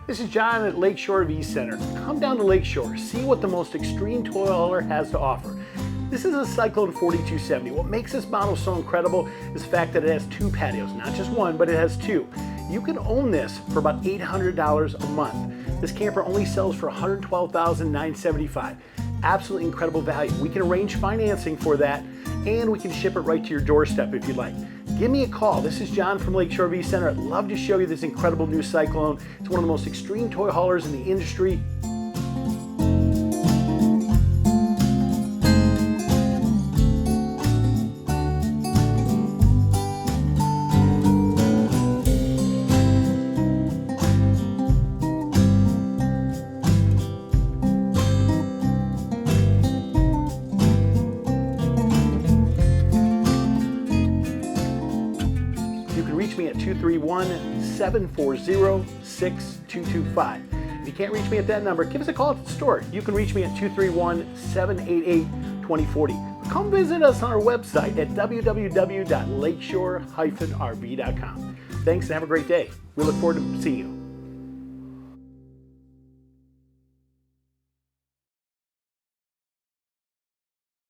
This is John at Lakeshore RV Center. Come down to Lakeshore, see what the most extreme toy hauler has to offer. This is a Cyclone 4270. What makes this model so incredible is the fact that it has two patios, not just one, but it has two. You can own this for about $800 a month. This camper only sells for $112,975. Absolutely incredible value. We can arrange financing for that, and we can ship it right to your doorstep if you'd like. Give me a call. This is John from Lakeshore RV Center. I'd love to show you this incredible new Cyclone. It's one of the most extreme toy haulers in the industry. You can reach me at 231-740-6225. If you can't reach me at that number, give us a call at the store. You can reach me at 231-788-2040. Come visit us on our website at www.lakeshore-rv.com. Thanks and have a great day. We look forward to seeing you.